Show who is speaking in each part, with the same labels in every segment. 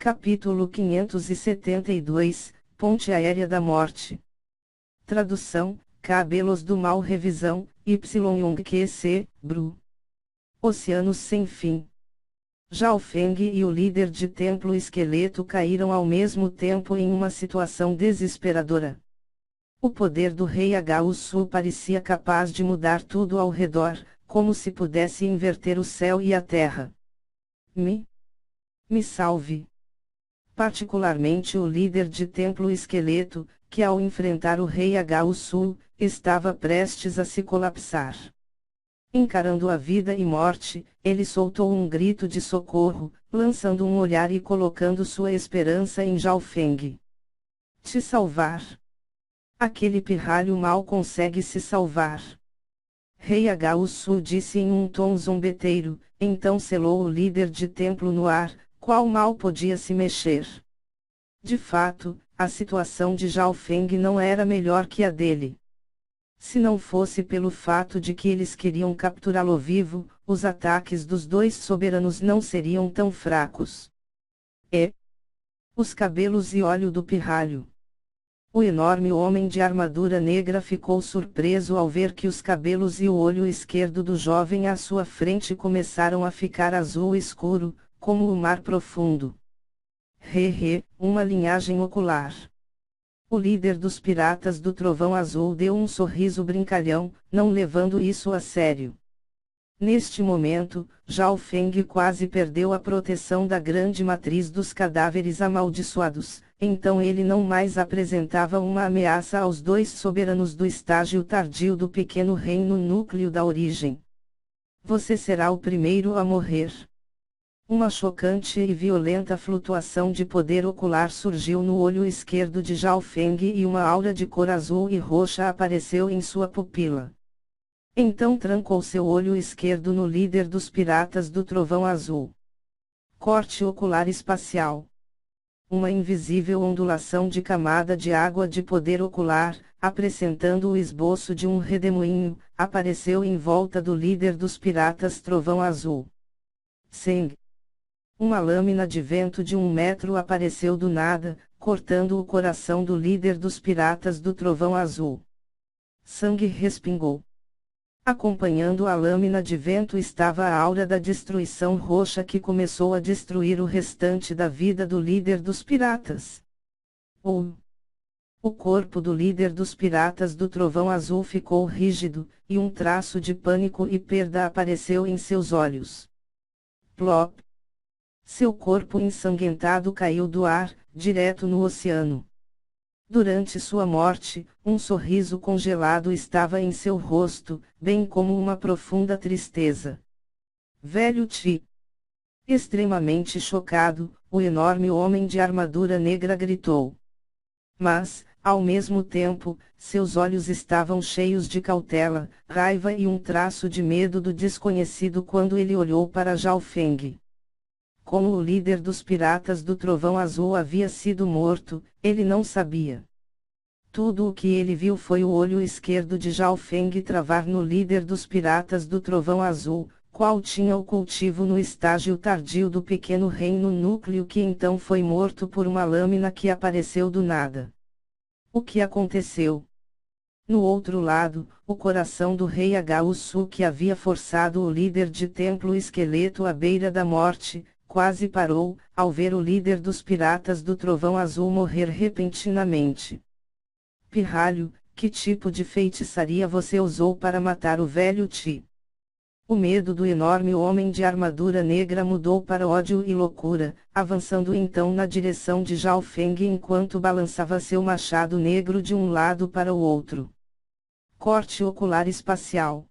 Speaker 1: Capítulo 572, Ponte Aérea da Morte. Tradução, Cabelos do Mal. Revisão, YQC, Bru. Oceanos sem fim. Zhao Feng e o líder de Templo Esqueleto caíram ao mesmo tempo em uma situação desesperadora. O poder do rei Hu parecia capaz de mudar tudo ao redor, como se pudesse inverter o céu e a terra. Me salve. Particularmente o líder de Templo Esqueleto, que ao enfrentar o rei Hu, estava prestes a se colapsar. Encarando a vida e morte, ele soltou um grito de socorro, lançando um olhar e colocando sua esperança em Zhao Feng. Te salvar. Aquele pirralho mal consegue se salvar. Rei Hu disse em um tom zombeteiro, então selou o líder de templo no ar, qual mal podia se mexer. De fato, a situação de Zhao Feng não era melhor que a dele. Se não fosse pelo fato de que eles queriam capturá-lo vivo, os ataques dos dois soberanos não seriam tão fracos. Os cabelos e óleo do pirralho. O enorme homem de armadura negra ficou surpreso ao ver que os cabelos e o olho esquerdo do jovem à sua frente começaram a ficar azul escuro, como o mar profundo. Uma linhagem ocular. O líder dos Piratas do Trovão Azul deu um sorriso brincalhão, não levando isso a sério. Neste momento, Zhao Feng quase perdeu a proteção da grande matriz dos cadáveres amaldiçoados, então ele não mais apresentava uma ameaça aos dois soberanos do estágio tardio do pequeno reino núcleo da origem. Você será o primeiro a morrer. Uma chocante e violenta flutuação de poder ocular surgiu no olho esquerdo de Zhao Feng e uma aura de cor azul e roxa apareceu em sua pupila. Então trancou seu olho esquerdo no líder dos Piratas do Trovão Azul. Corte ocular espacial. Uma invisível ondulação de camada de água de poder ocular, apresentando o esboço de um redemoinho, apareceu em volta do líder dos Piratas Trovão Azul. Seng. Uma lâmina de vento de 1 metro apareceu do nada, cortando o coração do líder dos Piratas do Trovão Azul. Sangue respingou. Acompanhando a lâmina de vento estava a aura da destruição roxa que começou a destruir o restante da vida do líder dos piratas. O corpo do líder dos Piratas do Trovão Azul ficou rígido, e um traço de pânico e perda apareceu em seus olhos. Plop! Seu corpo ensanguentado caiu do ar, direto no oceano. Durante sua morte, um sorriso congelado estava em seu rosto, bem como uma profunda tristeza. Velho Ti. Extremamente chocado, o enorme homem de armadura negra gritou. Mas, ao mesmo tempo, seus olhos estavam cheios de cautela, raiva e um traço de medo do desconhecido quando ele olhou para Zhao Feng. Como o líder dos Piratas do Trovão Azul havia sido morto, ele não sabia. Tudo o que ele viu foi o olho esquerdo de Zhao Feng travar no líder dos Piratas do Trovão Azul, qual tinha o cultivo no estágio tardio do pequeno reino núcleo que então foi morto por uma lâmina que apareceu do nada. O que aconteceu? No outro lado, o coração do rei Hu que havia forçado o líder de Templo Esqueleto à beira da morte, quase parou, ao ver o líder dos Piratas do Trovão Azul morrer repentinamente. Pirralho, que tipo de feitiçaria você usou para matar o velho Ti? O medo do enorme homem de armadura negra mudou para ódio e loucura, avançando então na direção de Zhao Feng enquanto balançava seu machado negro de um lado para o outro. Corte ocular espacial.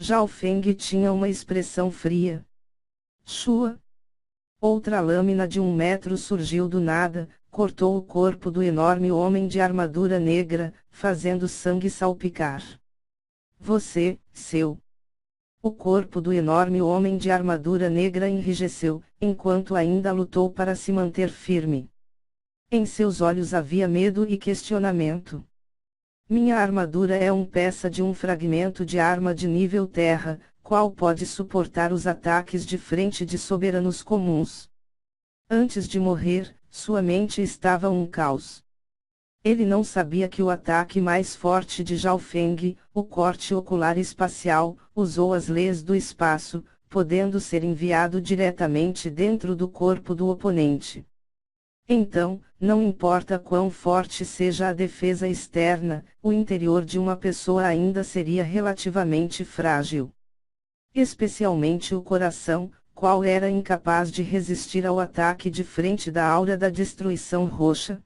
Speaker 1: Zhao Feng tinha uma expressão fria. Shua. Outra lâmina de 1 metro surgiu do nada, cortou o corpo do enorme homem de armadura negra, fazendo sangue salpicar. O corpo do enorme homem de armadura negra enrijeceu, enquanto ainda lutou para se manter firme. Em seus olhos havia medo e questionamento. Minha armadura é uma peça de um fragmento de arma de nível terra, qual pode suportar os ataques de frente de soberanos comuns. Antes de morrer, sua mente estava um caos. Ele não sabia que o ataque mais forte de Zhao Feng, o corte ocular espacial, usou as leis do espaço, podendo ser enviado diretamente dentro do corpo do oponente. Então, não importa quão forte seja a defesa externa, o interior de uma pessoa ainda seria relativamente frágil. Especialmente o coração, qual era incapaz de resistir ao ataque de frente da aura da destruição roxa.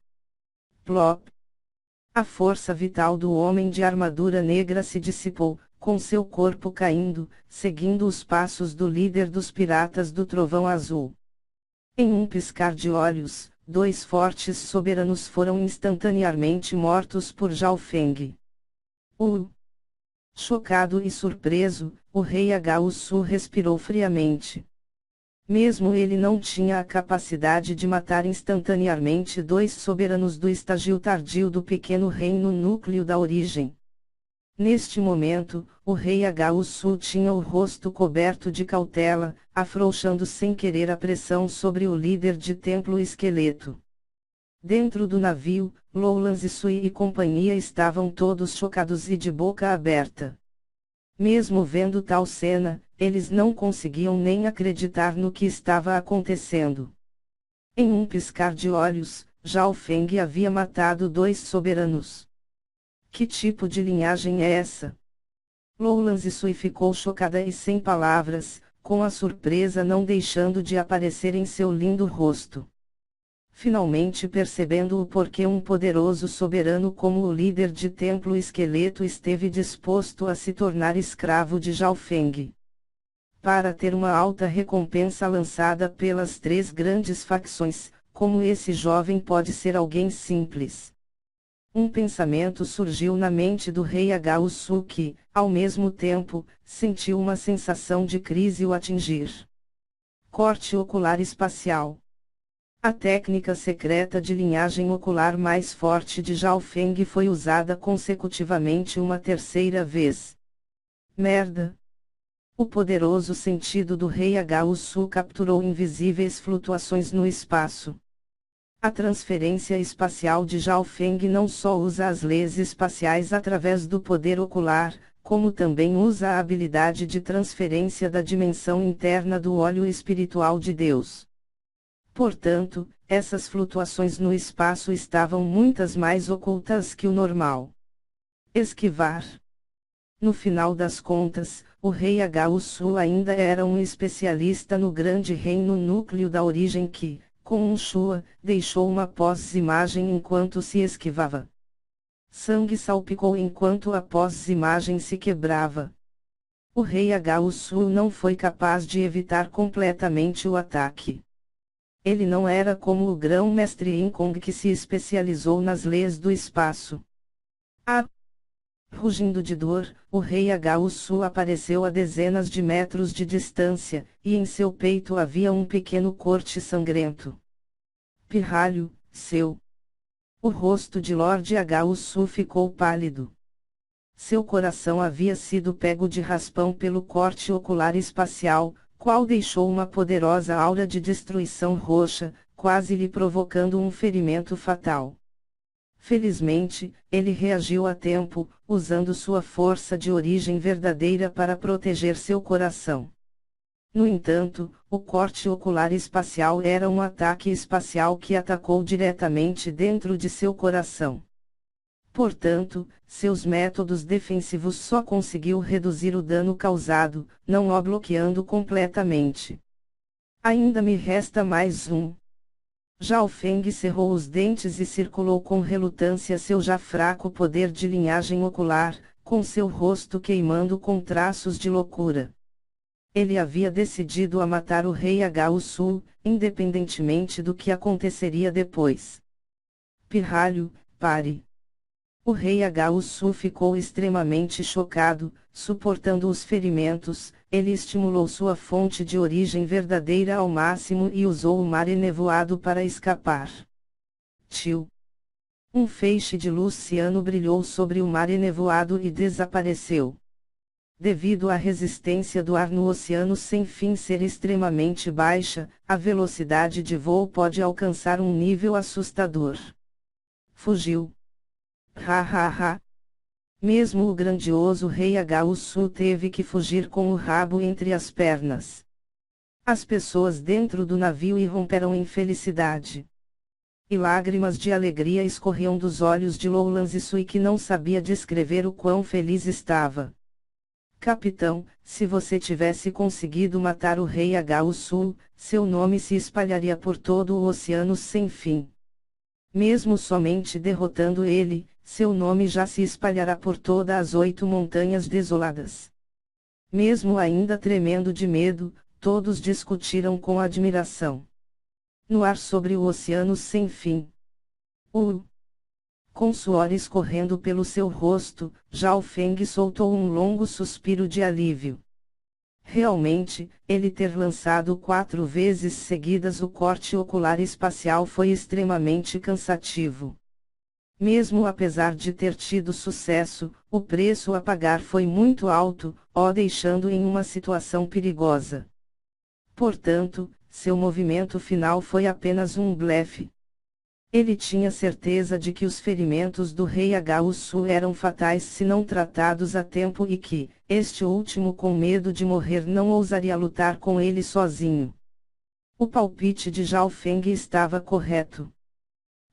Speaker 1: Plop. A força vital do homem de armadura negra se dissipou, com seu corpo caindo, seguindo os passos do líder dos piratas do Trovão Azul. Em um piscar de olhos, 2 fortes soberanos foram instantaneamente mortos por Zhao Feng. Chocado e surpreso, o rei Agausu respirou friamente. Mesmo ele não tinha a capacidade de matar instantaneamente 2 soberanos do estágio tardio do pequeno reino núcleo da origem. Neste momento, o rei Agausu tinha o rosto coberto de cautela, afrouxando sem querer a pressão sobre o líder de templo esqueleto. Dentro do navio, Lowlands e Sui e companhia estavam todos chocados e de boca aberta. Mesmo vendo tal cena, eles não conseguiam nem acreditar no que estava acontecendo. Em um piscar de olhos, Zhao Feng havia matado 2 soberanos. Que tipo de linhagem é essa? Lowlands e Sui ficou chocada e sem palavras, com a surpresa não deixando de aparecer em seu lindo rosto. Finalmente percebendo o porquê um poderoso soberano como o líder de templo esqueleto esteve disposto a se tornar escravo de Zhao Feng. Para ter uma alta recompensa lançada pelas 3 grandes facções, como esse jovem pode ser alguém simples? Um pensamento surgiu na mente do rei Agausu que, ao mesmo tempo, sentiu uma sensação de crise o atingir. Corte ocular espacial. A técnica secreta de linhagem ocular mais forte de Zhao Feng foi usada consecutivamente uma 3ª vez. Merda! O poderoso sentido do rei Agausu capturou invisíveis flutuações no espaço. A transferência espacial de Zhao Feng não só usa as leis espaciais através do poder ocular, como também usa a habilidade de transferência da dimensão interna do óleo espiritual de Deus. Portanto, essas flutuações no espaço estavam muitas mais ocultas que o normal. Esquivar. No final das contas, o rei Agausu ainda era um especialista no grande reino núcleo da origem que, com um Shua, deixou uma pós-imagem enquanto se esquivava. Sangue salpicou enquanto a pós-imagem se quebrava. O rei Agausu não foi capaz de evitar completamente o ataque. Ele não era como o grão-mestre Inkong que se especializou nas leis do espaço. Rugindo de dor, o rei Agausu apareceu a dezenas de metros de distância, e em seu peito havia um pequeno corte sangrento. Pirralho, seu. O rosto de Lord Agausu ficou pálido. Seu coração havia sido pego de raspão pelo corte ocular espacial, qual deixou uma poderosa aura de destruição roxa, quase lhe provocando um ferimento fatal. Felizmente, ele reagiu a tempo, usando sua força de origem verdadeira para proteger seu coração. No entanto, o corte ocular espacial era um ataque espacial que atacou diretamente dentro de seu coração. Portanto, seus métodos defensivos só conseguiu reduzir o dano causado, não o bloqueando completamente. Ainda me resta mais um. Zhao Feng cerrou os dentes e circulou com relutância seu já fraco poder de linhagem ocular, com seu rosto queimando com traços de loucura. Ele havia decidido a matar o rei Agausu, independentemente do que aconteceria depois. Pirralho, pare. O rei Agausu ficou extremamente chocado, suportando os ferimentos, ele estimulou sua fonte de origem verdadeira ao máximo e usou o mar enevoado para escapar. Tio. Um feixe de luz ciano brilhou sobre o mar enevoado e desapareceu. Devido à resistência do ar no oceano sem fim ser extremamente baixa, a velocidade de voo pode alcançar um nível assustador. Fugiu. Ha ha ha. Mesmo o grandioso rei Agaúçu teve que fugir com o rabo entre as pernas. As pessoas dentro do navio irromperam em felicidade. E lágrimas de alegria escorriam dos olhos de Loulanzisui, que não sabia descrever o quão feliz estava. Capitão, se você tivesse conseguido matar o rei Agaúçu, seu nome se espalharia por todo o oceano sem fim. Mesmo somente derrotando ele, seu nome já se espalhará por todas as 8 montanhas desoladas. Mesmo ainda tremendo de medo, todos discutiram com admiração. No ar sobre o oceano sem fim. Com suor escorrendo pelo seu rosto, Zhao Feng soltou um longo suspiro de alívio. Realmente, ele ter lançado 4 vezes seguidas o corte ocular espacial foi extremamente cansativo. Mesmo apesar de ter tido sucesso, o preço a pagar foi muito alto, o deixando em uma situação perigosa. Portanto, seu movimento final foi apenas um blefe. Ele tinha certeza de que os ferimentos do rei Agaúçu eram fatais se não tratados a tempo e que, este último com medo de morrer não ousaria lutar com ele sozinho. O palpite de Zhao Feng estava correto.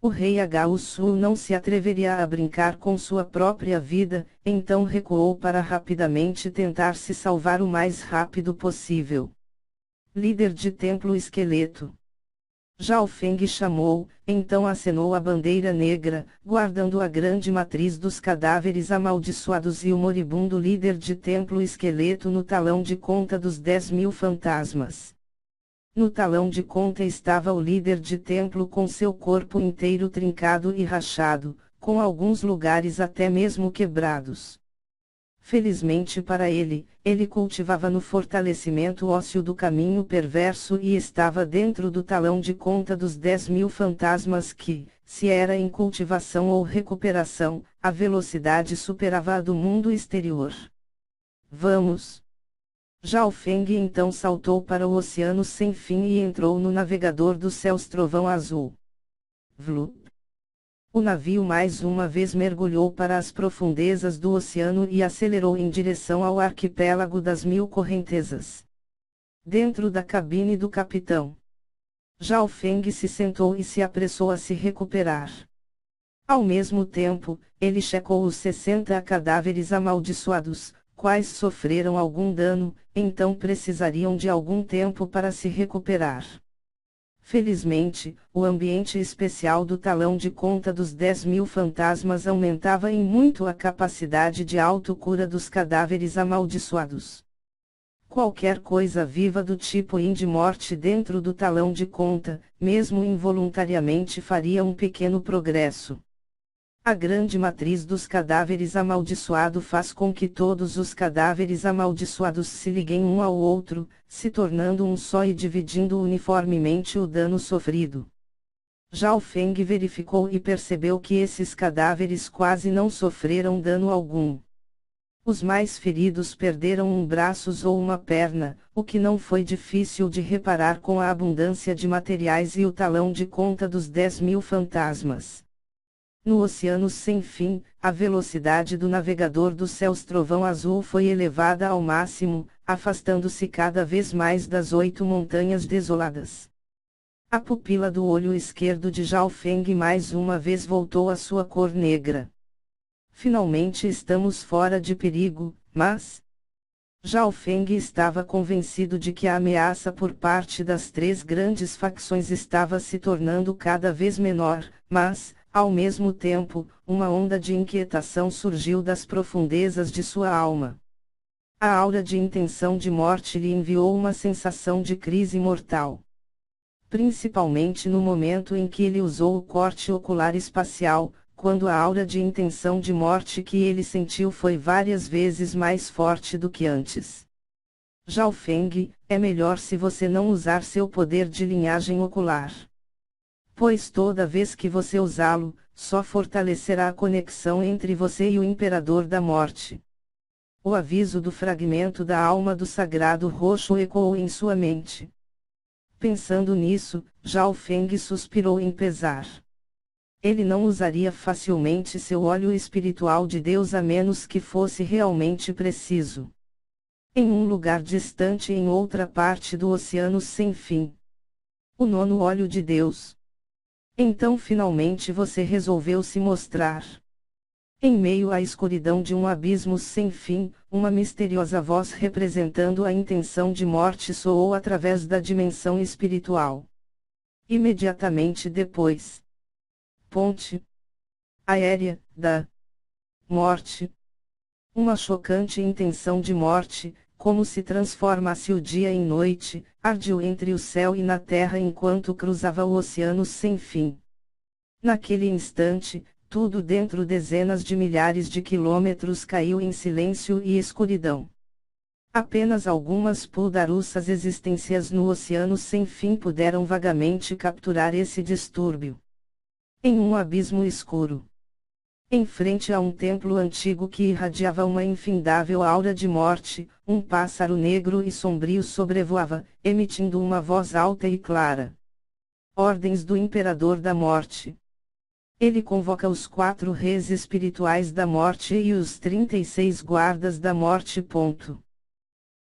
Speaker 1: O rei Agaúçu não se atreveria a brincar com sua própria vida, então recuou para rapidamente tentar se salvar o mais rápido possível. Líder de Templo Esqueleto. Zhao Feng chamou, então acenou a bandeira negra, guardando a grande matriz dos cadáveres amaldiçoados e o moribundo líder de Templo Esqueleto no talão de conta dos 10.000 fantasmas. No talão de conta estava o líder de templo com seu corpo inteiro trincado e rachado, com alguns lugares até mesmo quebrados. Felizmente para ele, ele cultivava no fortalecimento ósseo do caminho perverso e estava dentro do talão de conta dos 10.000 fantasmas que, se era em cultivação ou recuperação, a velocidade superava a do mundo exterior. Vamos! Zhao Feng então saltou para o oceano sem fim e entrou no navegador dos céus trovão azul. Vlu! O navio mais uma vez mergulhou para as profundezas do oceano e acelerou em direção ao arquipélago das 1000 correntezas. Dentro da cabine do capitão, Zhao Feng se sentou e se apressou a se recuperar. Ao mesmo tempo, ele checou os 60 cadáveres amaldiçoados, quais sofreram algum dano, então precisariam de algum tempo para se recuperar. Felizmente, o ambiente especial do talão de conta dos 10.000 fantasmas aumentava em muito a capacidade de autocura dos cadáveres amaldiçoados. Qualquer coisa viva do tipo Indie-morte dentro do talão de conta, mesmo involuntariamente faria um pequeno progresso. A grande matriz dos cadáveres amaldiçoados faz com que todos os cadáveres amaldiçoados se liguem um ao outro, se tornando um só e dividindo uniformemente o dano sofrido. Zhao Feng verificou e percebeu que esses cadáveres quase não sofreram dano algum. Os mais feridos perderam um braço ou uma perna, o que não foi difícil de reparar com a abundância de materiais e o talão de conta dos 10.000 fantasmas. No oceano sem fim, a velocidade do navegador dos céus trovão azul foi elevada ao máximo, afastando-se cada vez mais das 8 montanhas desoladas. A pupila do olho esquerdo de Zhao Feng mais uma vez voltou à sua cor negra. Finalmente estamos fora de perigo, mas... Zhao Feng estava convencido de que a ameaça por parte das 3 grandes facções estava se tornando cada vez menor, mas, ao mesmo tempo, uma onda de inquietação surgiu das profundezas de sua alma. A aura de intenção de morte lhe enviou uma sensação de crise mortal. Principalmente no momento em que ele usou o corte ocular espacial, quando a aura de intenção de morte que ele sentiu foi várias vezes mais forte do que antes. Zhao Feng, é melhor se você não usar seu poder de linhagem ocular. Pois toda vez que você usá-lo, só fortalecerá a conexão entre você e o Imperador da Morte. O aviso do fragmento da alma do sagrado roxo ecoou em sua mente. Pensando nisso, Zhao Feng suspirou em pesar. Ele não usaria facilmente seu óleo espiritual de Deus a menos que fosse realmente preciso. Em um lugar distante em outra parte do oceano sem fim. O nono óleo de Deus. Então finalmente você resolveu se mostrar. Em meio à escuridão de um abismo sem fim, uma misteriosa voz representando a intenção de morte soou através da dimensão espiritual. Imediatamente depois. Ponte aérea da morte. Uma chocante intenção de morte, como se transformasse o dia em noite, ardiu entre o céu e na terra enquanto cruzava o oceano sem fim. Naquele instante, tudo dentro dezenas de milhares de quilômetros caiu em silêncio e escuridão. Apenas algumas puldarussas existências no oceano sem fim puderam vagamente capturar esse distúrbio. Em um abismo escuro. Em frente a um templo antigo que irradiava uma infindável aura de morte, um pássaro negro e sombrio sobrevoava, emitindo uma voz alta e clara. Ordens do Imperador da Morte. Ele convoca os 4 reis espirituais da morte e os 36 guardas da morte.